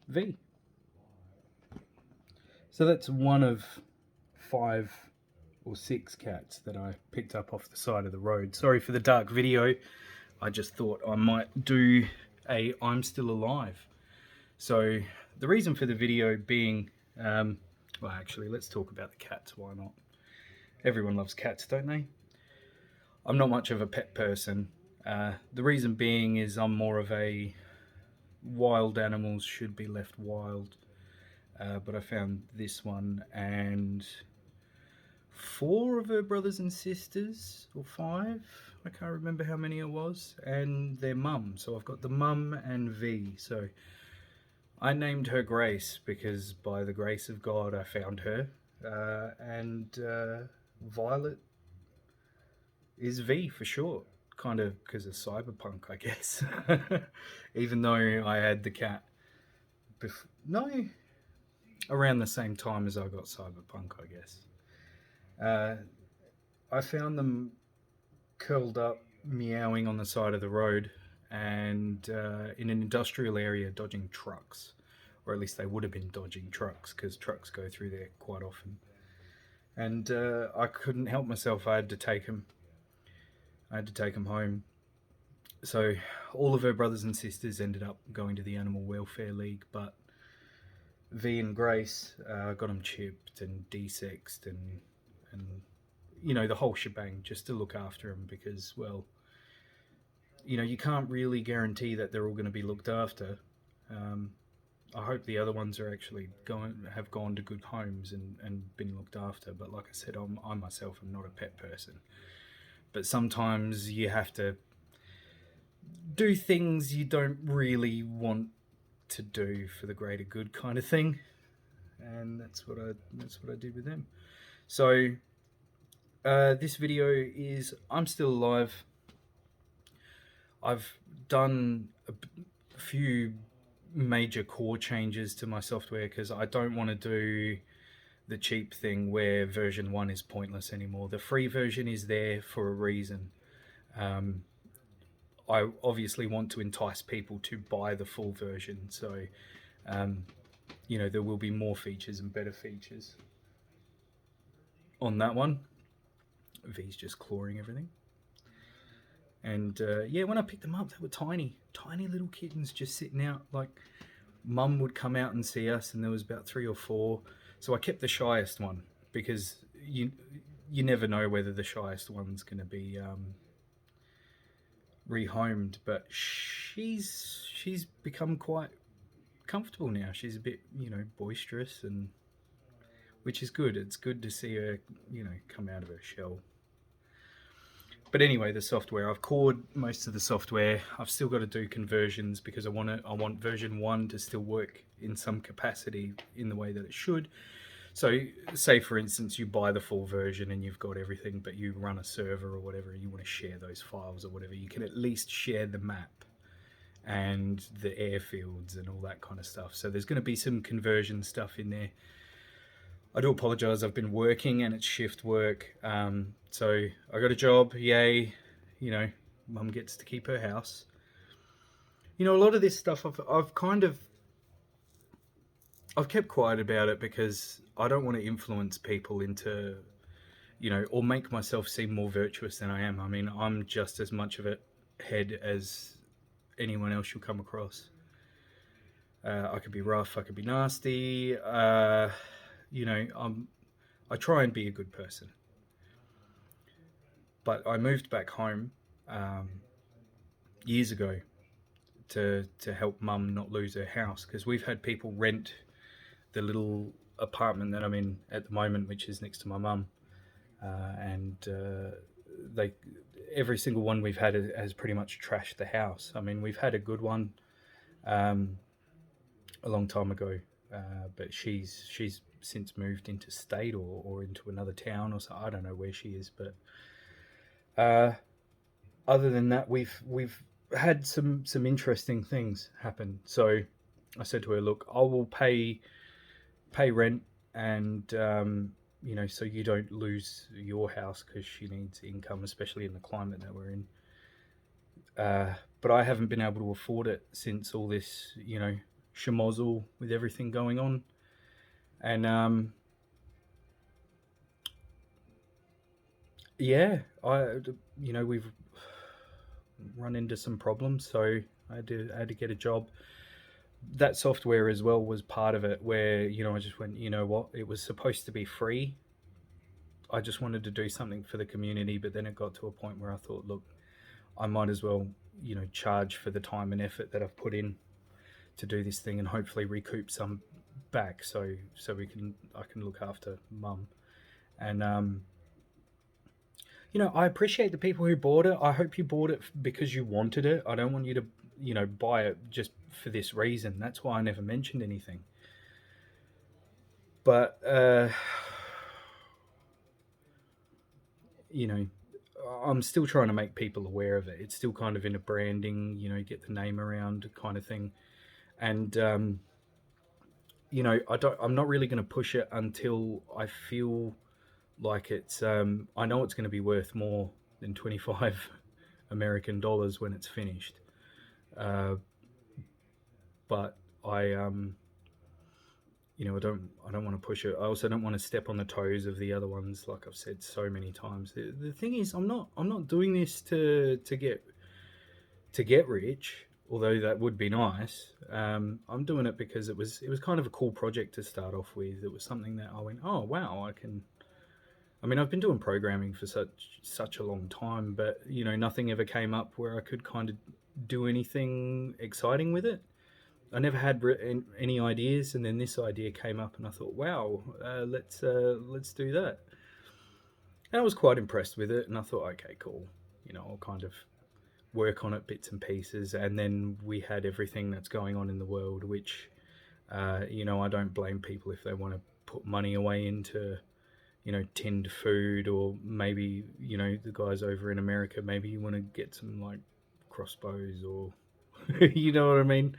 V. So that's one of 5 or 6 cats that I picked up off the side of the road. Sorry for the dark video. I just thought I might do a I'm still alive. So the reason for the video being, well, actually, let's talk about the cats. Why not? Everyone loves cats, don't they? I'm not much of a pet person. The reason being is I'm more of a wild animals should be left wild. But I found this one and 4 of her brothers and sisters, or 5, I can't remember how many it was, and their mum. So I've got the mum and V. So I named her Grace because by the grace of God I found her. And Violet is V for short, kind of because of cyberpunk, I guess. Even though I had the cat no, around the same time as I got cyberpunk, I guess. I found them curled up, meowing on the side of the road, and in an industrial area, dodging trucks, or at least they would have been dodging trucks because trucks go through there quite often. And I couldn't help myself. I had to take them. I had to take them home. So all of her brothers and sisters ended up going to the Animal Welfare League, but V and Grace got them chipped and desexed and you know, the whole shebang, just to look after them because, well, you know, you can't really guarantee that they're all going to be looked after. I hope the other ones are actually have gone to good homes and been looked after. But like I said, I myself am not a pet person. But sometimes you have to do things you don't really want to do for the greater good, kind of thing. And that's what I did with them. So this video is I'm still alive. I've done a few major core changes to my software because I don't want to do the cheap thing where version 1 is pointless anymore. The free version is there for a reason. I obviously want to entice people to buy the full version, so you know, there will be more features and better features on that one. V's just clawing everything. And yeah, when I picked them up, they were tiny little kittens just sitting out. Like, mum would come out and see us, and there was about 3 or 4. So I kept the shyest one because you never know whether the shyest one's going to be rehomed. But she's become quite comfortable now. She's a bit, you know, boisterous, and which is good. It's good to see her, you know, come out of her shell. But anyway, the software, I've cored most of the software. I've still got to do conversions because I want version 1 to still work in some capacity in the way that it should. So say for instance you buy the full version and you've got everything, but you run a server or whatever, and you want to share those files or whatever, you can at least share the map and the airfields and all that kind of stuff. So there's going to be some conversion stuff in there. I do apologise, I've been working and it's shift work. So I got a job, yay, you know, mum gets to keep her house. You know, a lot of this stuff I've kept quiet about it because I don't want to influence people into, you know, or make myself seem more virtuous than I am. I mean, I'm just as much of a head as anyone else you'll come across. I could be rough, I could be nasty, you know, I try and be a good person. But I moved back home years ago to help mum not lose her house, because we've had people rent the little apartment that I'm in at the moment, which is next to my mum, and every single one we've had has pretty much trashed the house. I mean, we've had a good one a long time ago, but she's since moved interstate or into another town or so. I don't know where she is, but other than that, we've had some interesting things happen. So I said to her, look, I will pay rent, and you know, so you don't lose your house, because she needs income, especially in the climate that we're in. But I haven't been able to afford it since all this, you know, schmozzle with everything going on. And yeah, we've run into some problems, so I had to get a job. That software as well was part of it, where I just went, you know what, it was supposed to be free. I just wanted to do something for the community, but then it got to a point where I thought, look, I might as well, charge for the time and effort that I've put in to do this thing, and hopefully recoup some back, so I can look after mum. And I appreciate the people who bought it. I hope you bought it because you wanted it. I don't want you to, buy it just for this reason. That's why I never mentioned anything. But you know, I'm still trying to make people aware of it. It's still kind of in a branding, get the name around kind of thing. And I'm not really going to push it until I feel like it's. I know it's going to be worth more than 25 American dollars when it's finished. Uh, but I don't want to push it. I also don't want to step on the toes of the other ones, like I've said so many times. The thing is, I'm not doing this to get rich, although that would be nice. I'm doing it because it was kind of a cool project to start off with. It was something that I went, oh wow, I can. I mean, I've been doing programming for such a long time, but nothing ever came up where I could kind of do anything exciting with it. I never had any ideas, and then this idea came up, and I thought, wow, let's do that. And I was quite impressed with it, and I thought, okay, cool. I'll kind of work on it bits and pieces, and then we had everything that's going on in the world, which I don't blame people if they want to put money away into tinned food, or maybe the guys over in America, maybe you want to get some like crossbows, or you know what I mean,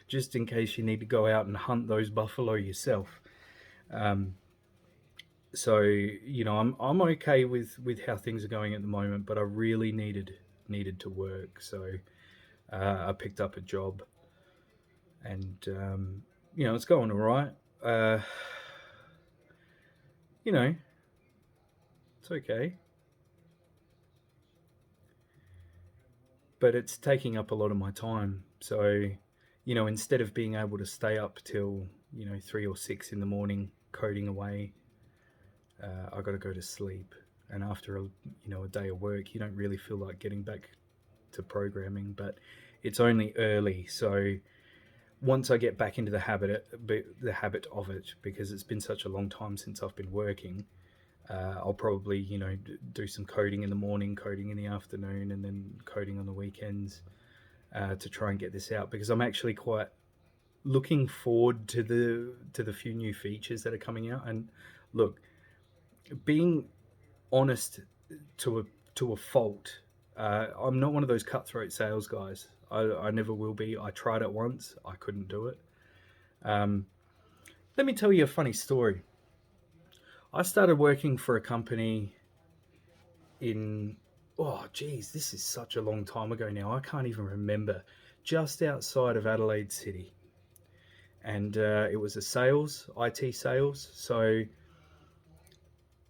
just in case you need to go out and hunt those buffalo yourself. Um, so I'm okay with how things are going at the moment, but I really needed to work, so I picked up a job, and it's going all right. Uh, you know, it's okay, but it's taking up a lot of my time. So instead of being able to stay up till 3 or 6 in the morning coding away, I got to go to sleep. And after a day of work, you don't really feel like getting back to programming. But it's only early, so once I get back into the habit of it, because it's been such a long time since I've been working, I'll probably do some coding in the morning, coding in the afternoon, and then coding on the weekends, to try and get this out, because I'm actually quite looking forward to the few new features that are coming out. And look, being honest to a fault, I'm not one of those cutthroat sales guys. I never will be. I tried it once. I couldn't do it. Um, Let me tell you a funny story. I started working for a company in, oh geez, this is such a long time ago now. I can't even remember. Just outside of Adelaide City, and it was a IT sales. So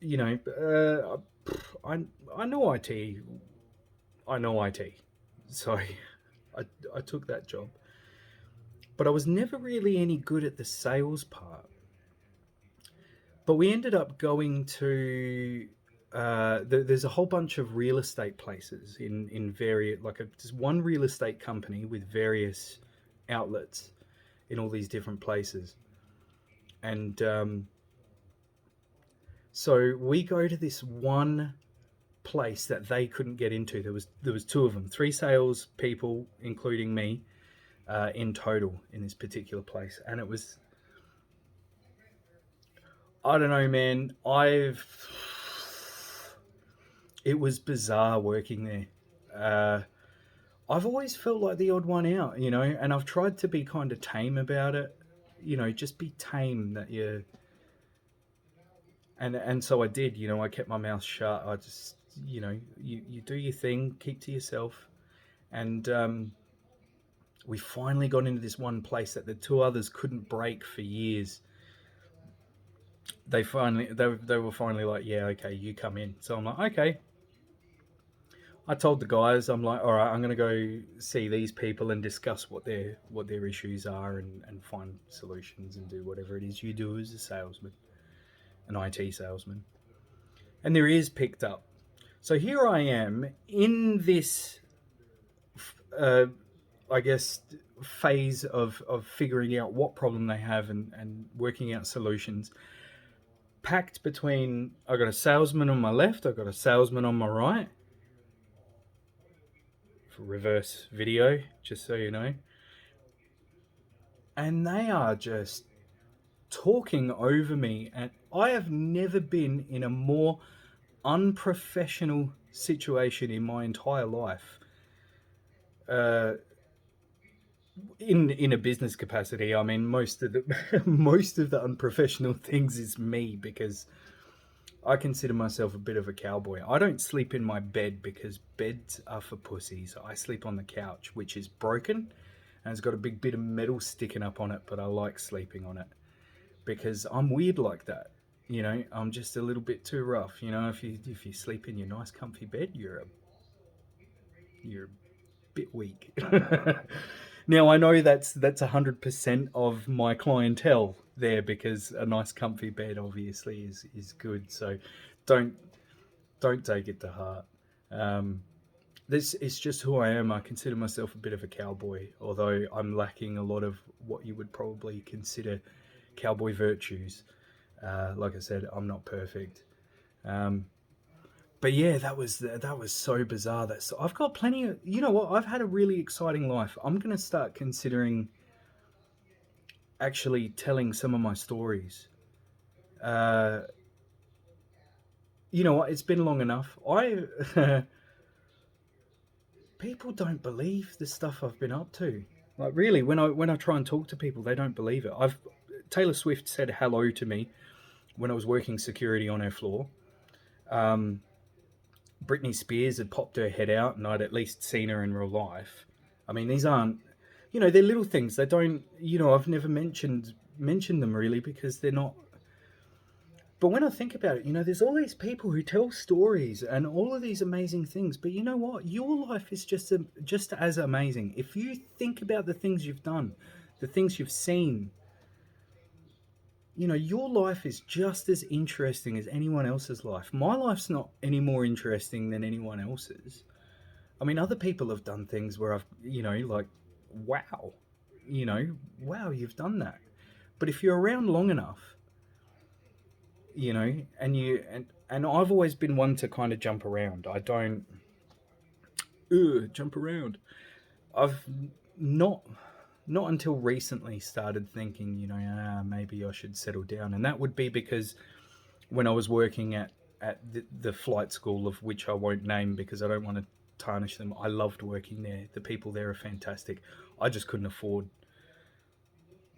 you know, I know IT. I know IT. So I took that job, but I was never really any good at the sales part. But we ended up going to. There's a whole bunch of real estate places in various, like just one real estate company with various outlets in all these different places, and so we go to this one place that they couldn't get into. There was two of them, three sales people, including me, in total in this particular place, and it was, I don't know, man. It was bizarre working there. Uh, I've always felt like the odd one out, and I've tried to be kind of tame about it. Just be tame, that you. And so I did. I kept my mouth shut. I just, you do your thing, keep to yourself, and We finally got into this one place that the two others couldn't break for years. They were finally like, yeah, okay, you come in. So I'm like, okay. I told the guys, I'm like, all right, I'm gonna go see these people and discuss what their issues are, and find solutions and do whatever it is you do as a salesman, an IT salesman. And their ears picked up. So here I am in this, uh, I guess, phase of figuring out what problem they have, and working out solutions. Packed between, I got a salesman on my left, I got a salesman on my right. For reverse video, just so you know. And they are just talking over me. And I have never been in a more unprofessional situation in my entire life. Uh, in a business capacity, I mean, most of the most of the unprofessional things is me, because I consider myself a bit of a cowboy. I don't sleep in my bed because beds are for pussies. I sleep on the couch, which is broken and it's got a big bit of metal sticking up on it, but I like sleeping on it because I'm weird like that. You know, I'm just a little bit too rough. You know, if you sleep in your nice comfy bed, you're a bit weak. Now I know that's 100% of my clientele there, because a nice comfy bed obviously is good. So don't don't take it to heart. Um, this is just who I am. I consider myself a bit of a cowboy, although I'm lacking a lot of what you would probably consider cowboy virtues. Like I said, I'm not perfect. Um, but yeah, that was so bizarre. That so I've got plenty of, you know what? I've had a really exciting life. I'm gonna start considering actually telling some of my stories. Uh, you know what? It's been long enough. I People don't believe the stuff I've been up to. Like really, when I try and talk to people, they don't believe it. I've Taylor Swift said hello to me when I was working security on her floor. Um, Britney Spears had popped her head out, and I'd at least seen her in real life. I mean, these aren't, you know, they're little things. They don't, you know, I've never mentioned them really, because they're not. But when I think about it, you know, there's all these people who tell stories and all of these amazing things. But you know what? Your life is just as amazing. If you think about the things you've done, the things you've seen, you know, your life is just as interesting as anyone else's life. My life's not any more interesting than anyone else's. I mean, other people have done things where I've, you know, like, wow, you know, wow, you've done that. But if you're around long enough, you know, and I've always been one to kind of jump around. I don't jump around. I've not not until recently started thinking, you know, maybe I should settle down, and that would be because when I was working at the flight school, of which I won't name because I don't want to tarnish them. I loved working there. The people there are fantastic. I just couldn't afford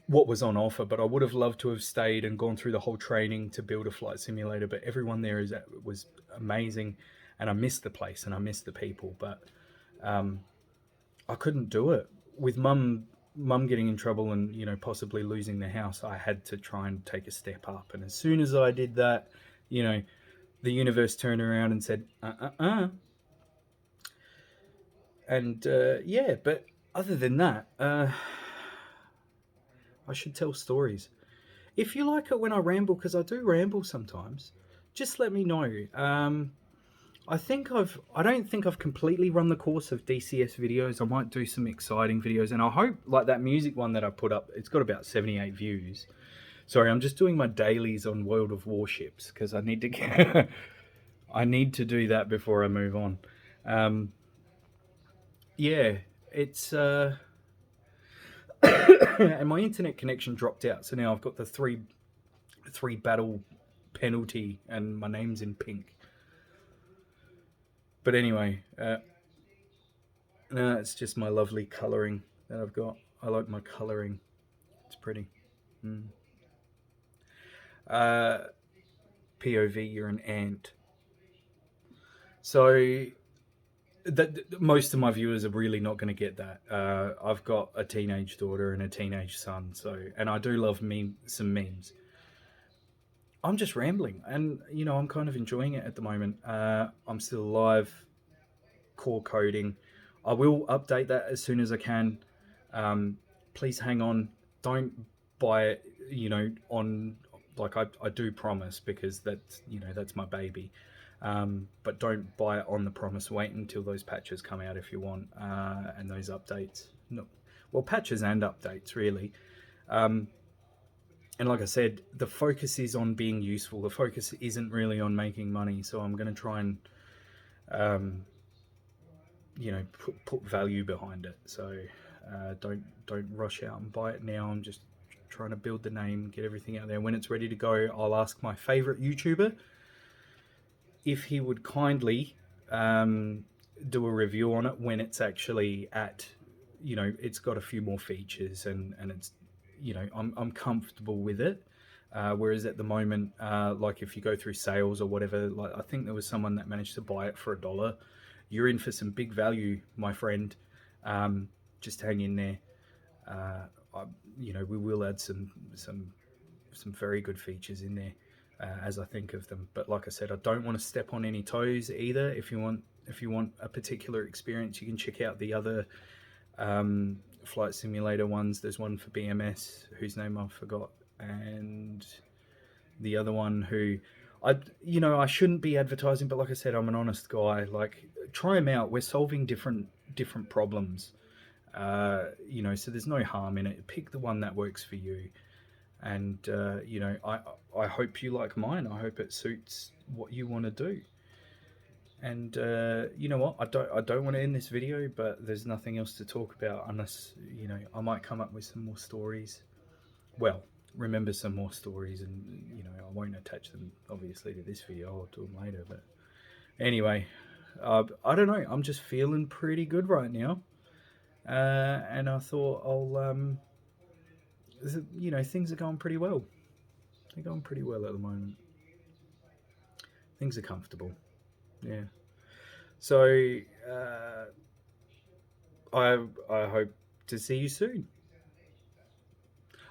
what was on offer, but I would have loved to have stayed and gone through the whole training to build a flight simulator. But everyone there was amazing, and I missed the place and I missed the people. But um, I couldn't do it with mum getting in trouble and, you know, possibly losing the house. I had to try and take a step up, and as soon as I did that, you know, the universe turned around and said, and yeah. But other than that, I should tell stories. If you like it when I ramble, because I do ramble sometimes, just let me know. I don't think I've completely run the course of DCS videos. I might do some exciting videos, and I hope, like that music one that I put up, it's got about 78 views. Sorry, I'm just doing my dailies on World of Warships because I need to get, I need to do that before I move on. Um, yeah, it's and my internet connection dropped out, so now I've got the three battle penalty, and my name's in pink. But anyway, no, it's just my lovely colouring that I've got. I like my colouring; it's pretty. Mm. Uh, POV, you're an ant. So that most of my viewers are really not going to get that. I've got a teenage daughter and a teenage son, so and I do love some memes. I'm just rambling, and I'm kind of enjoying it at the moment. I'm still alive, core coding. I will update that as soon as I can. Please hang on. Don't buy it, on like I do promise because that's my baby. But don't buy it on the promise. Wait until those patches come out if you want, and those updates. No, well, patches and updates really. Um, and like I said, the focus is on being useful. The focus isn't really on making money. So I'm going to try and um, put value behind it. So don't rush out and buy it now. I'm just trying to build the name, get everything out there. When it's ready to go, I'll ask my favorite YouTuber if he would kindly do a review on it when it's actually at, it's got a few more features and it's, I'm comfortable with it. Whereas at the moment, like if you go through sales or whatever, like I think there was someone that managed to buy it for $1. You're in for some big value, my friend. Just hang in there. I, we will add some very good features in there as I think of them. But like I said, I don't want to step on any toes either. If you want a particular experience, you can check out the other flight simulator ones. There's one for BMS whose name I forgot, and the other one who I shouldn't be advertising, but like I said, I'm an honest guy. Like, try them out. We're solving different problems. So there's no harm in it. Pick the one that works for you, and I hope you like mine. I hope it suits what you want to do. And you know what? I don't want to end this video, but there's nothing else to talk about unless I might come up with some more stories. Well, remember some more stories, and I won't attach them obviously to this video. I'll do them later. But anyway, I don't know. I'm just feeling pretty good right now, and I thought things are going pretty well. They're going pretty well at the moment. Things are comfortable. Yeah. So I hope to see you soon.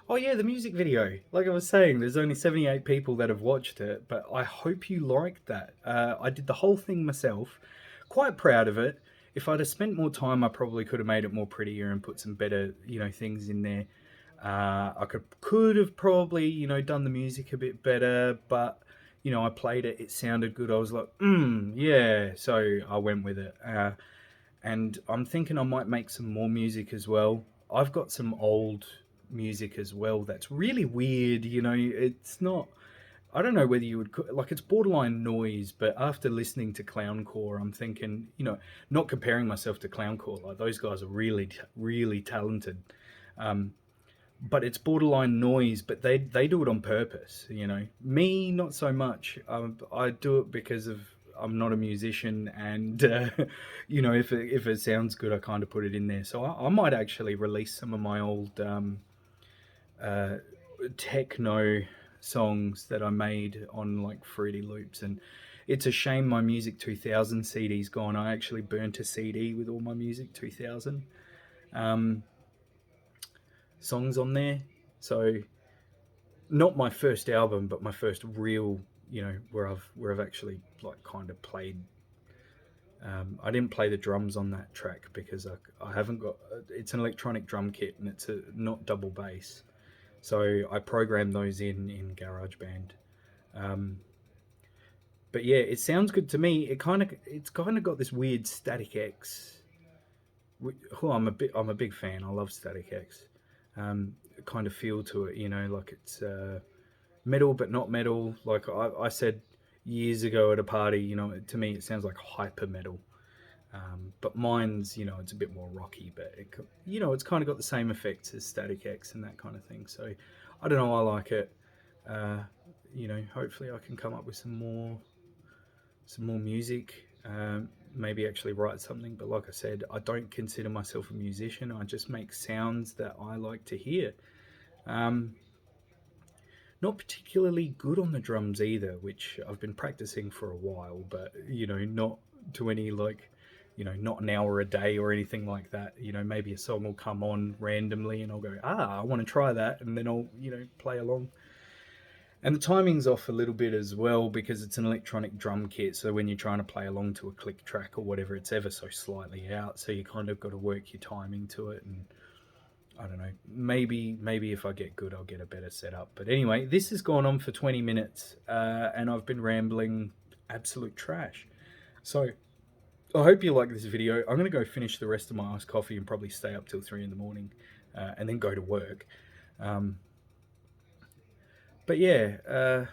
Oh yeah, the music video. Like I was saying, there's only 78 people that have watched it, but I hope you liked that. I did the whole thing myself. Quite proud of it. If I'd have spent more time, I probably could have made it more prettier and put some better, things in there. I could have probably, done the music a bit better, but I played it. It sounded good. I was like, yeah. So I went with it. And I'm thinking I might make some more music as well. I've got some old music as well that's really weird. It's not. I don't know whether you would like it's borderline noise, but after listening to Clowncore, I'm thinking, not comparing myself to Clowncore. Like those guys are really, really talented. Um, but it's borderline noise, but they do it on purpose. Me not so much. I do it because of I'm not a musician, and if it sounds good, I kind of put it in there. So I might actually release some of my old uh, techno songs that I made on like Fruity Loops. And it's a shame my Music 2000 CD's gone. I actually burnt a CD with all my Music 2000 um, songs on there. So not my first album, but my first real, where I've actually like kind of played. I didn't play the drums on that track because I haven't got. It's an electronic drum kit and it's not double bass, so I programmed those in GarageBand. Um, but yeah, it sounds good to me. It's kind of got this weird Static X. Who I'm a big fan. I love Static X. Kind of feel to it, like it's metal but not metal. Like I said years ago at a party, to me it sounds like hyper metal. But mine's, it's a bit more rocky, but it's kind of got the same effects as Static X and that kind of thing. So I don't know, I like it. Hopefully I can come up with some more music. Maybe actually write something. But like I said, I don't consider myself a musician. I just make sounds that I like to hear. Um, Not particularly good on the drums either, which I've been practicing for a while, but not to any like not an hour a day or anything like that. Maybe a song will come on randomly and I'll go, I want to try that, and then I'll play along. And the timing's off a little bit as well because it's an electronic drum kit. So when you're trying to play along to a click track or whatever, it's ever so slightly out. So you kind of got to work your timing to it. And I don't know, maybe if I get good, I'll get a better setup. But anyway, this has gone on for 20 minutes and I've been rambling absolute trash. So I hope you like this video. I'm going to go finish the rest of my iced coffee and probably stay up till 3 in the morning and then go to work. But yeah,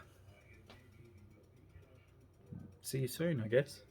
see you soon, I guess.